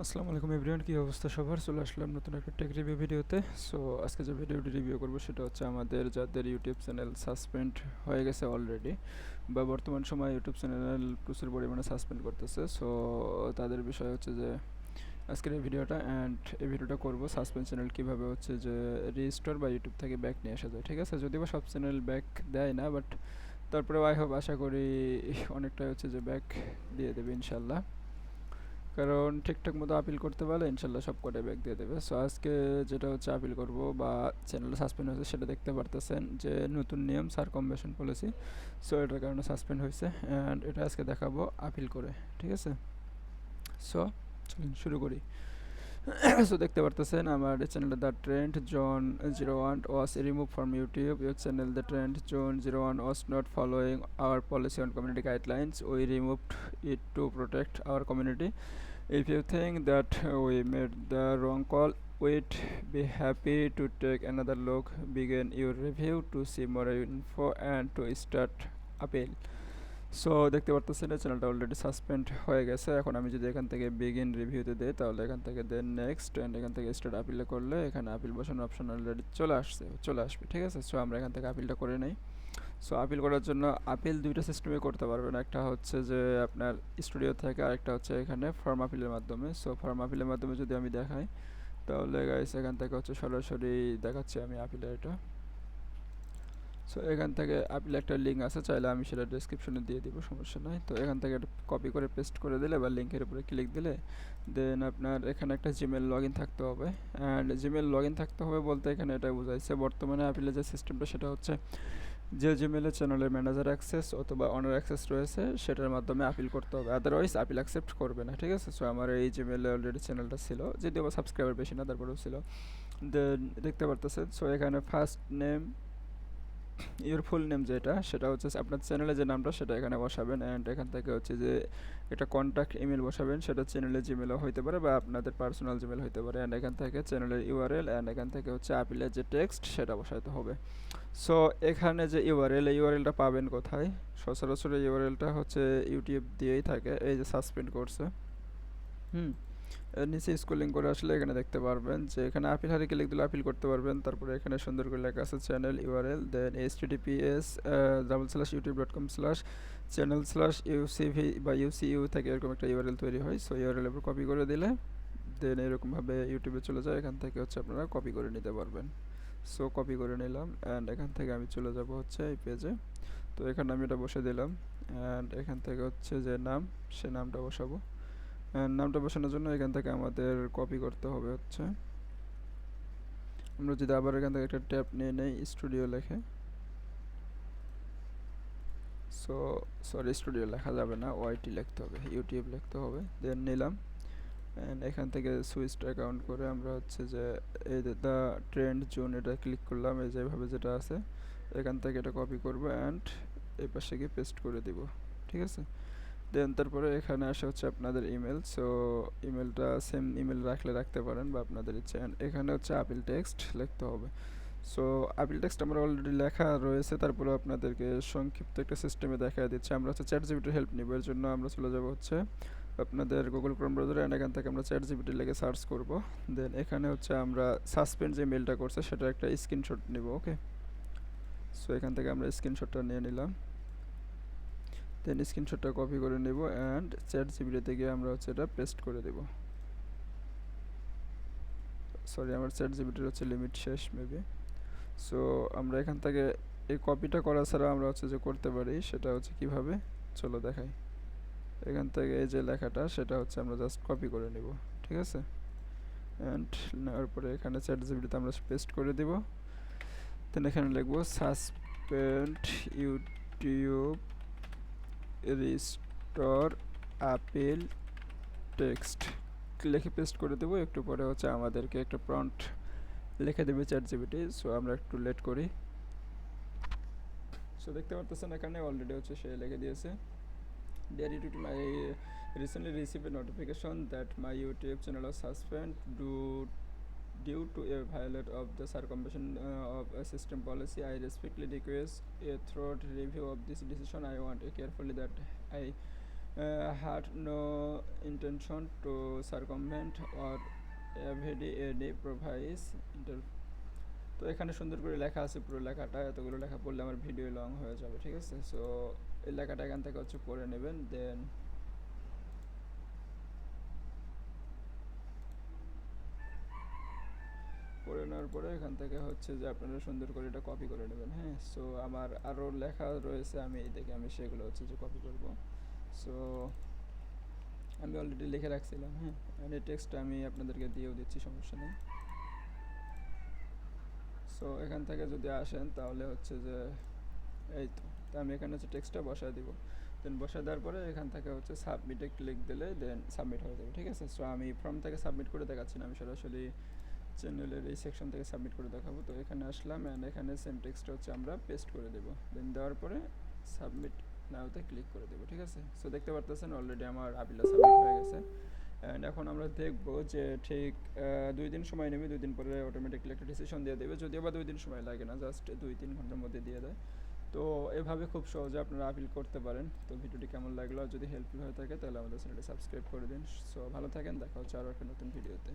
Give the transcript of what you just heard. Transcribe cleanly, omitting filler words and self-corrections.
আসসালামু আলাইকুম এভরিওয়ান, কী অবস্থা সবার? চলে আসলাম নতুন একটা টেক রিভিউ ভিডিওতে। সো আজকে যে ভিডিওটি রিভিউ করবো সেটা হচ্ছে আমাদের যাদের ইউটিউব চ্যানেল সাসপেন্ড হয়ে গেছে অলরেডি, বা বর্তমান সময়ে ইউটিউব চ্যানেল প্রচুর পরিমাণে সাসপেন্ড করতেছে। সো তাদের বিষয় হচ্ছে যে আজকের এই ভিডিওটা, অ্যান্ড এই ভিডিওটা করবো সাসপেন্ড চ্যানেল কীভাবে হচ্ছে যে রিস্টোর বা ইউটিউব থেকে ব্যাক নিয়ে আসা যায়। ঠিক আছে, যদিও বা সব চ্যানেল ব্যাক দেয় না, বাট তারপরেও আই হোপ, আশা করি অনেকটাই হচ্ছে যে ব্যাক দিয়ে দেবে ইনশাল্লাহ। কারণ ঠিকঠাক মতো আপিল করতে পারলে ইনশাল্লাহ সব কটাই ব্যাক দিয়ে দেবে। সো আজকে যেটা হচ্ছে আপিল করব বা চ্যানেল সাসপেন্ড হয়েছে সেটা দেখতে পারতেছেন যে নতুন নিয়ম সারকমভেনশন পলিসি। সো এটার কারণে সাসপেন্ড হয়েছে, অ্যান্ড এটা আজকে দেখাবো আপিল করে। ঠিক আছে, সো চলুন শুরু করি। সো দেখতে পারতেছেন আমার চ্যানেলে the trend zone 01 was remove from YouTube. Your channel the trend zone 01 was not following hour policy on community guidelines. We removed it to protect our community. If you think that we made the wrong call, we'd be happy to take another look. Begin your review to see more info and to start appeal. So দেখতে পারতেছেন চ্যানেলটা already suspend হয়ে গেছে। এখন আমি যদি এখান থেকে বিগিন রিভিউতে দিই, তাহলে এখান থেকে দেন নেক্সট, অ্যান্ড এখান থেকে স্টার্ট আপিলে করলে এখানে আপিল বসানোর অপশন অলরেডি চলে আসবে। ঠিক আছে, সো আমরা এখান থেকে আপিলটা করে নেই। সো আপিল করার জন্য আপিল দুইটা সিস্টেমে করতে পারবেন। একটা হচ্ছে যে আপনার স্টুডিও থেকে, আরেকটা হচ্ছে এখানে ফর্ম আপিলের মাধ্যমে। সো ফর্ম আপিলের মাধ্যমে যদি আমি দেখাই, তাহলে গাইস এখান থেকে হচ্ছে সরাসরি দেখাচ্ছি আমি আপিলের এটা। সো এখান থেকে আপিল একটা লিঙ্ক আছে, চাইলে আমি সেটা ডেসক্রিপশনে দিয়ে দিব, সমস্যা নাই। তো এখান থেকে কপি করে পেস্ট করে দিলে বা লিঙ্কের উপরে ক্লিক দিলে দেন আপনার এখানে একটা জিমেল লগ ইন থাকতে হবে। অ্যান্ড জিমেল লগ ইন থাকতে হবে বলতে এখানে এটা বোঝাইছে বর্তমানে আপিলের যে সিস্টেমটা সেটা হচ্ছে যে জিমেলে চ্যানেলের ম্যানেজার অ্যাক্সেস অথবা অনার অ্যাক্সেস রয়েছে সেটার মাধ্যমে আপিল করতে হবে, আদারওয়াইজ আপিল অ্যাকসেপ্ট করবে না। ঠিক আছে, সো আমার এই জিমেলে অলরেডি চ্যানেলটা ছিল, যদিও বা সাবস্ক্রাইবার বেশি না, তারপরেও ছিল। দেন দেখতে পারতেছেন, সো এখানে first name, your full name যেটা, সেটা হচ্ছে আপনার চ্যানেলে যে নামটা সেটা এখানে বসাবেন। অ্যান্ড এখান থেকে হচ্ছে যে একটা কন্ট্যাক্ট ইমেল বসাবেন, সেটা চ্যানেলের জিমেলও হইতে পারে বা আপনাদের পার্সোনাল জিমেল হইতে পারে। অ্যান্ড এখান থেকে চ্যানেলের ইউআরএল, অ্যান্ড এখান থেকে হচ্ছে আপিলের যে টেক্সট সেটা বসাইতে হবে। সো এখানে যে ইউআরএল, এই ইউআরএলটা পাবেন কোথায়? সচরাচর এই ইউআরএলটা হচ্ছে ইউটিউব দিয়েই থাকে, এই যে সাসপেন্ড করছে। হুম, নিচে স্ক্রলিং করে আসলে এখানে দেখতে পারবেন যে এখানে আপিল হারে ক্লিক দিলে আপিল করতে পারবেন। তারপরে এখানে সুন্দর করে লেখা আছে চ্যানেল ইউআরএল, দেন https://youtube.com/channel/ucv বা ucu থেকে এরকম একটা ইউআরএল তৈরি হয়। সো ইউআরএল উপর কপি করে দিলে দেন এরকমভাবে ইউটিউবে চলে যায়, এখান থেকে হচ্ছে আপনারা কপি করে নিতে পারবেন। সো কপি করে নিলাম, অ্যান্ড এখান থেকে আমি চলে যাব হচ্ছে এই পেজে। তো এখানে আমি এটা বসে দিলাম, অ্যান্ড এখান থেকে হচ্ছে যে নাম, সে নামটা বসাবো। নামটা বসানোর জন্য এখান থেকে আমাদের কপি করতে হবে হচ্ছে, আমরা যদি আবার এখান থেকে একটা ট্যাব নিয়ে নেই স্টুডিও লেখে, সো সরি স্টুডিও লেখা যাবে না, ওয়াইটি লিখতে হবে, ইউটিউব লিখতে হবে। দেন নিলাম, অ্যান্ড এখান থেকে সুইচড অ্যাকাউন্ট করে আমরা হচ্ছে যে এই দ্য ট্রেন্ড জোন এটা ক্লিক করলাম, এই যেভাবে যেটা আছে এখান থেকে এটা কপি করবো অ্যান্ড এই পাশে গিয়ে পেস্ট করে দিব। ঠিক আছে, দেন তারপরে এখানে আসে হচ্ছে আপনাদের ইমেল। সো ইমেলটা সেম ইমেল রাখলে রাখতে পারেন বা আপনাদের ইচ্ছে। এখানে হচ্ছে আপিল টেক্সট লিখতে হবে। সো আপিল টেক্সট আমার অলরেডি লেখা রয়েছে, তারপরে আপনাদেরকে সংক্ষিপ্ত একটা সিস্টেমে দেখা দিচ্ছে। আমরা হচ্ছে চ্যাট জিপিটির হেল্প নিব, এর জন্য আমরা চলে যাব হচ্ছে আপনাদের গুগল ক্রোম ব্রাউজারে, অ্যান্ড এখান থেকে আমরা চ্যাট জিপিটি লিখে সার্চ করব। দেন এখানে হচ্ছে আমরা সাসপেন্ড যে মেলটা করছে সেটা একটা স্ক্রিনশট নিব। ওকে, সো এখান থেকে আমরা স্ক্রিনশটটা নিয়ে নিলাম, দেন স্ক্রিনশটটা কপি করে নেব অ্যান্ড চ্যাট জিপিটিতে গিয়ে আমরা হচ্ছে এটা পেস্ট করে দেব। সরি, আমার চ্যাট জিপিটির হচ্ছে লিমিট শেষ মেবি। সো আমরা এখান থেকে এই কপিটা করা ছাড়া আমরা হচ্ছে যে করতে পারি, সেটা হচ্ছে কিভাবে, চলো দেখাই। এখান থেকে এই যে লেখাটা সেটা হচ্ছে আমরা জাস্ট কপি করে নিব। ঠিক আছে, অ্যান্ড নেওয়ার পরে এখানে চ্যাট জিপিটিতে আমরা পেস্ট করে দিব। দেন এখানে লিখবো suspend YouTube restore appeal text, লিখে পেস্ট করে দেবো। একটু পরে হচ্ছে আমাদেরকে একটা প্রম্পট লিখে দেবে চ্যাট জিপিটি। সো আমরা একটু লেট করি। সো দেখতে পারতেছেন এখানে অলরেডি হচ্ছে সে লিখে দিয়েছে, deer YouTube, my recently received a notification that my YouTube channel was suspended due to a violation of the circumvention of a system policy. I respectfully request a thorough review of this decision. I want to carefully that I had no intention to circumvent or evade any provides তো এখানে সুন্দর করে লেখা আছে পুরো লেখাটা, এতগুলো লেখা পড়লে আমার ভিডিও লং হয়ে যাবে, ঠিক আছে। সো এই লেখাটা এখান থেকে হচ্ছে পড়ে নেবেন, দেন পড়ে নেওয়ার পরে এখান থেকে হচ্ছে যে আপনারা সুন্দর করে এটা কপি করে নেবেন। হ্যাঁ, সো আমার আরও লেখা রয়েছে, আমি এই দেখে আমি সেগুলো হচ্ছে যে কপি করব। সো আমি অলরেডি লিখে রাখছিলাম। হ্যাঁ, এই টেক্সটটা আমি আপনাদেরকে দিয়েও দিচ্ছি, সমস্যা নেই। সো এখান থেকে যদি আসেন তাহলে হচ্ছে যে এই তো আমি এখানে হচ্ছে টেক্সটটা বসায় দিব, দেন বসায় দেওয়ার পরে এখান থেকে হচ্ছে সাবমিটে ক্লিক দিলে দেন সাবমিট হয়ে যাবে, ঠিক আছে। সো আমি ফর্ম থেকে সাবমিট করে দেখাচ্ছি না, আমি সরাসরি চ্যানেলের এই সেকশন থেকে সাবমিট করে দেখাবো। তো এখানে আসলাম অ্যান্ড এখানে সেম টেক্সটটা হচ্ছে আমরা পেস্ট করে দেবো, দেন দেওয়ার পরে সাবমিট নাওতে ক্লিক করে দেবো, ঠিক আছে। সো দেখতে পারতেছেন অলরেডি আমার আপিলটা সাবমিট হয়ে গেছে। অ্যান্ড এখন আমরা দেখবো যে ঠিক 2 দিন সময় নেবে, 2 দিন পরে অটোমেটিকলি একটা ডিসিশন দিয়ে দেবে, যদিও বা 2 দিন সময় লাগে না, জাস্ট 2-3 ঘন্টার মধ্যে দিয়ে দেয়। তো এভাবে খুব সহজে আপনারা আপিল করতে পারেন। তো ভিডিওটি কেমন লাগলো, আর যদি হেল্পফুল হয়ে থাকে তাহলে আমাদের চ্যানেলটি সাবস্ক্রাইব করে দিন। সো ভালো থাকেন, দেখা হচ্ছে আরও একটা নতুন ভিডিওতে।